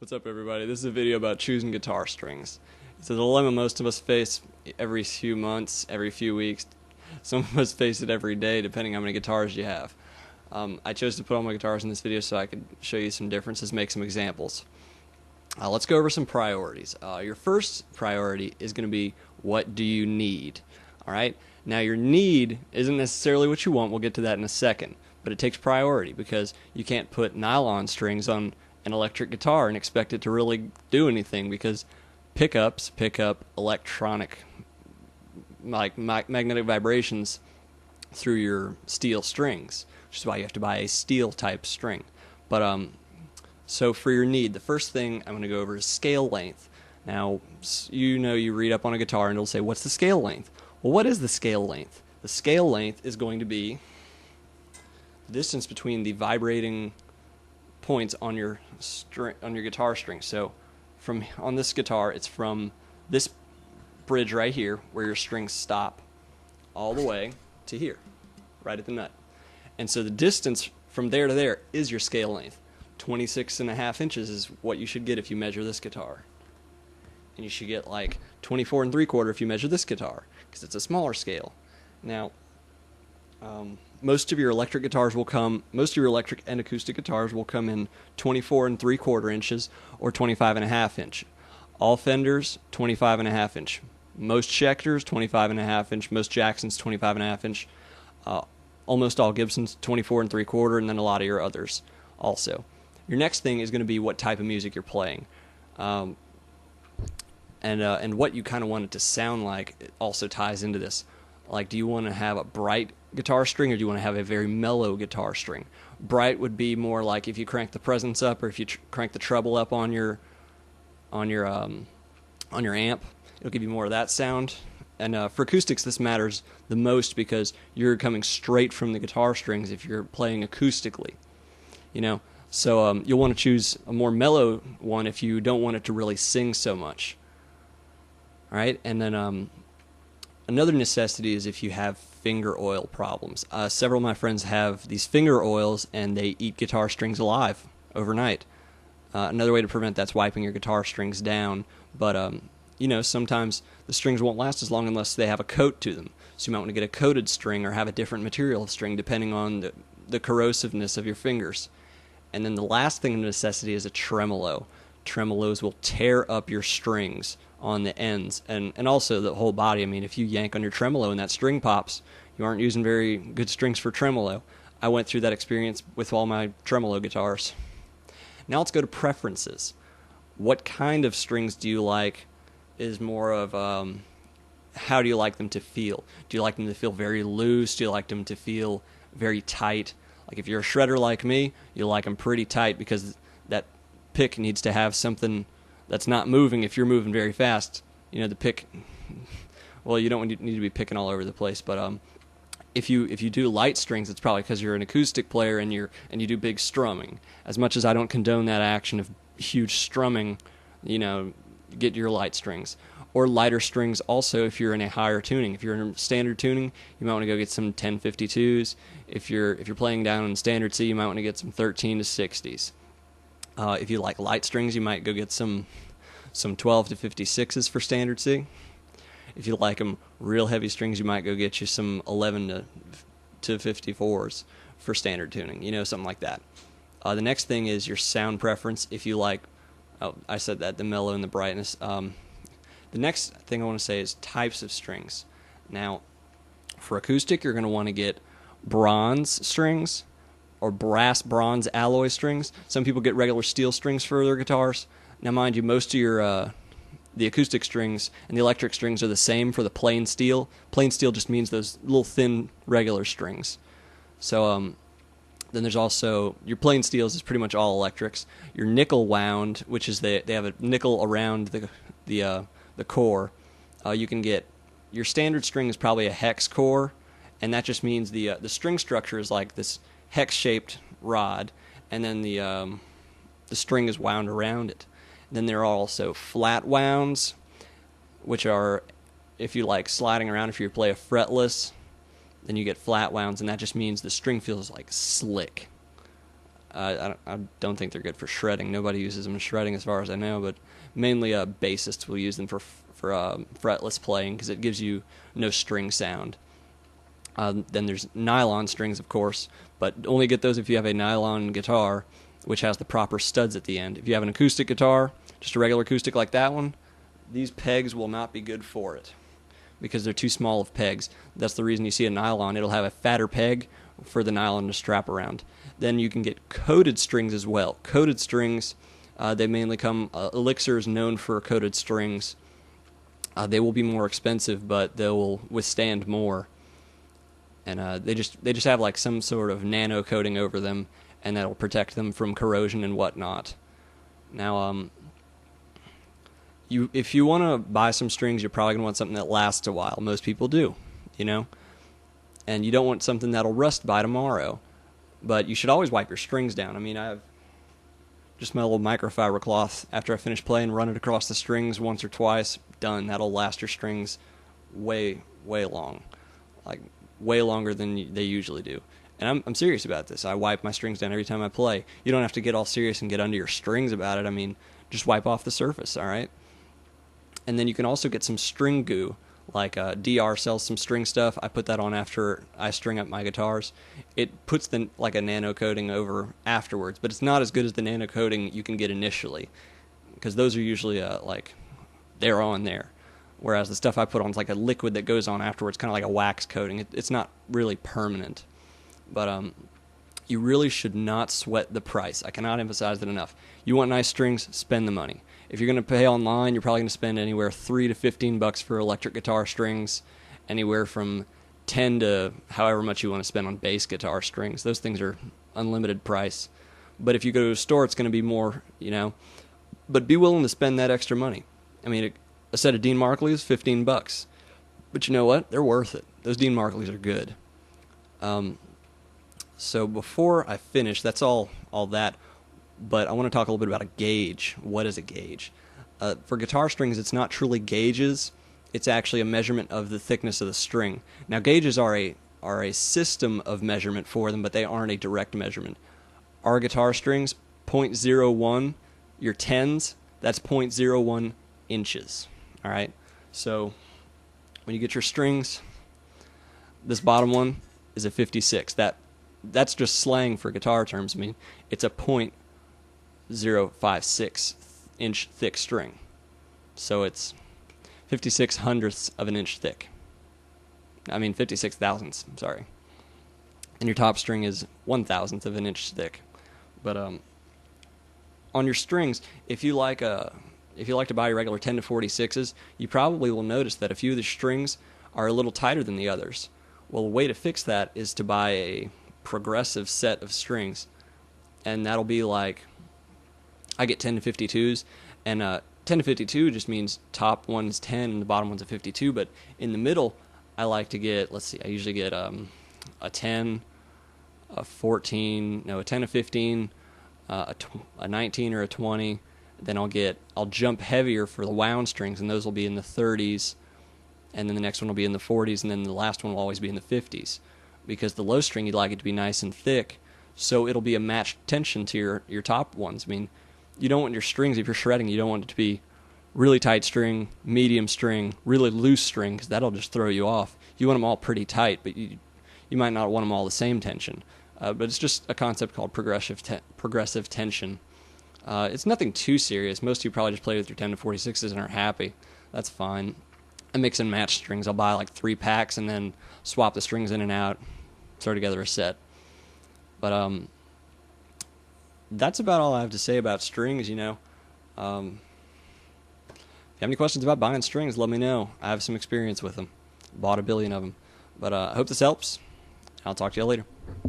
What's up, everybody? This is a video about choosing guitar strings. It's a dilemma most of us face every few months, every few weeks. Some of us face it every day, depending on how many guitars you have. I chose to put all my guitars in this video so I could show you some differences, make some examples. Let's go over some priorities. Your first priority is going to be, what do you need? Alright? Now, your need isn't necessarily what you want. We'll get to that in a second. But it takes priority, because you can't put nylon strings on an electric guitar and expect it to really do anything, because pickups pick up electronic, like magnetic vibrations through your steel strings, which is why you have to buy a steel type string. But so for your need, the first thing I'm going to go over is scale length. Now, you read up on a guitar and it'll say, what's the scale length? Well, what is the scale length? The scale length is going to be the distance between the vibrating points on your guitar string. So on this guitar, it's from this bridge right here where your strings stop all the way to here, right at the nut. And so the distance from there to there is your scale length. 26.5 inches is what you should get if you measure this guitar. And you should get like 24 3/4 if you measure this guitar, because it's a smaller scale. Now, most of your electric and acoustic guitars will come in 24 3/4 inches or 25.5 inch. All Fenders, 25.5 inch. Most Schecters, 25.5 inch. Most Jacksons, 25.5 inch. Almost all Gibsons, 24 3/4, and then a lot of your others also. Your next thing is going to be what type of music you're playing. And what you kind of want it to sound like. It also ties into this. Like, do you want to have a bright guitar string, or do you want to have a very mellow guitar string? Bright would be more like if you crank the presence up, or if you crank the treble up on your amp, it'll give you more of that sound. And for acoustics, this matters the most, because you're coming straight from the guitar strings if you're playing acoustically, So you'll want to choose a more mellow one if you don't want it to really sing so much. All right, and then another necessity is if you have finger oil problems. Several of my friends have these finger oils, and they eat guitar strings alive overnight. Another way to prevent that's wiping your guitar strings down. But, sometimes the strings won't last as long unless they have a coat to them. So you might want to get a coated string or have a different material of string depending on the corrosiveness of your fingers. And then the last thing of necessity is a tremolo. Tremolos will tear up your strings on the ends and also the whole body. I mean, if you yank on your tremolo and that string pops, you aren't using very good strings for tremolo. I went through that experience with all my tremolo guitars. Now let's go to preferences. What kind of strings do you like is more of how do you like them to feel? Do you like them to feel very loose? Do you like them to feel very tight? Like if you're a shredder like me, you like them pretty tight, because that pick needs to have something that's not moving. If you're moving very fast, the pick, well, you don't need to be picking all over the place. But if you do light strings, it's probably because you're an acoustic player and you do big strumming. As much as I don't condone that action of huge strumming, get your light strings. Or lighter strings also if you're in a higher tuning. If you're in standard tuning, you might want to go get some 1052s. If you're playing down in standard C, you might want to get some 13 to 60s. If you like light strings, you might go get some 12 to 56s for standard C. If you like them real heavy strings, you might go get you some 11 to 54s for standard tuning, something like that. The next thing is your sound preference. If you like, I said that, the mellow and the brightness. The next thing I want to say is types of strings. Now, for acoustic, you're going to want to get bronze strings or brass bronze alloy strings. Some people get regular steel strings for their guitars. Now, mind you, most of your the acoustic strings and the electric strings are the same for the plain steel. Plain steel just means those little thin regular strings. So then there's also your plain steels is pretty much all electrics. Your nickel wound, which is they have a nickel around the core. You can get your standard string is probably a hex core, and that just means the string structure is like this hex-shaped rod, and then the string is wound around it. Then there are also flat wounds, which are, if you like sliding around, if you play a fretless, then you get flat wounds, and that just means the string feels like slick. I don't think they're good for shredding. Nobody uses them in shredding as far as I know, but mainly bassists will use them for fretless playing because it gives you no string sound. Then there's nylon strings, of course, but only get those if you have a nylon guitar, which has the proper studs at the end. If you have an acoustic guitar, just a regular acoustic like that one, these pegs will not be good for it because they're too small of pegs. That's the reason you see a nylon. It'll have a fatter peg for the nylon to strap around. Then you can get coated strings as well. Coated strings, they mainly come, Elixir is known for coated strings. They will be more expensive, but they will withstand more. And they just have like some sort of nano coating over them, and that'll protect them from corrosion and whatnot. Now, if you want to buy some strings, you're probably going to want something that lasts a while. Most people do, you know? And you don't want something that'll rust by tomorrow. But you should always wipe your strings down. I mean, I have just my little microfiber cloth. After I finish playing, run it across the strings once or twice. Done. That'll last your strings way, way long. Like, way longer than they usually do. And I'm serious about this. I wipe my strings down every time I play. You don't have to get all serious and get under your strings about it. I mean, just wipe off the surface, all right? And then you can also get some string goo. Like DR sells some string stuff. I put that on after I string up my guitars. It puts like a nano coating over afterwards, but it's not as good as the nano coating you can get initially, because those are usually like they're on there. Whereas the stuff I put on is like a liquid that goes on afterwards, kind of like a wax coating. It's not really permanent. But you really should not sweat the price. I cannot emphasize that enough. You want nice strings, spend the money. If you're going to pay online, you're probably going to spend anywhere $3 to $15 for electric guitar strings, anywhere from 10 to however much you want to spend on bass guitar strings. Those things are unlimited price. But if you go to a store, it's going to be more, you know. But be willing to spend that extra money. I mean, a set of Dean Markleys, $15. But you know what? They're worth it. Those Dean Markleys are good. So before I finish, that's all that. But I want to talk a little bit about a gauge. What is a gauge? For guitar strings, it's not truly gauges. It's actually a measurement of the thickness of the string. Now, gauges are a system of measurement for them, but they aren't a direct measurement. Our guitar strings, 0.01, your tens, that's 0.01 inches. All right? So when you get your strings, this bottom one is a 56. That's just slang for guitar terms. I mean, it's a 0.056 inch thick string. So it's 56 hundredths of an inch thick. I mean 56 thousandths, sorry. And your top string is 1,000th of an inch thick. But on your strings, if you like to buy your regular 10 to 46s, you probably will notice that a few of the strings are a little tighter than the others. Well, a way to fix that is to buy a progressive set of strings, and that'll be like, I get 10 to 52s, and 10 to 52 just means top one's 10 and the bottom one's a 52, but in the middle, I like to get, I usually get a 10, a 14, no, a 10 to 15, a 19 or a 20, then I'll jump heavier for the wound strings, and those will be in the 30s, and then the next one will be in the 40s, and then the last one will always be in the 50s. Because the low string, you'd like it to be nice and thick, so it'll be a matched tension to your top ones. I mean, you don't want your strings, if you're shredding, you don't want it to be really tight string, medium string, really loose string, because that'll just throw you off. You want them all pretty tight, but you might not want them all the same tension. But it's just a concept called progressive tension. It's nothing too serious. Most of you probably just play with your 10 to 46s and are happy. That's fine. I mix and match strings. I'll buy like 3 packs and then swap the strings in and out, throw together a set. But that's about all I have to say about strings, you know. If you have any questions about buying strings, let me know. I have some experience with them. Bought a billion of them. But I hope this helps. I'll talk to you later.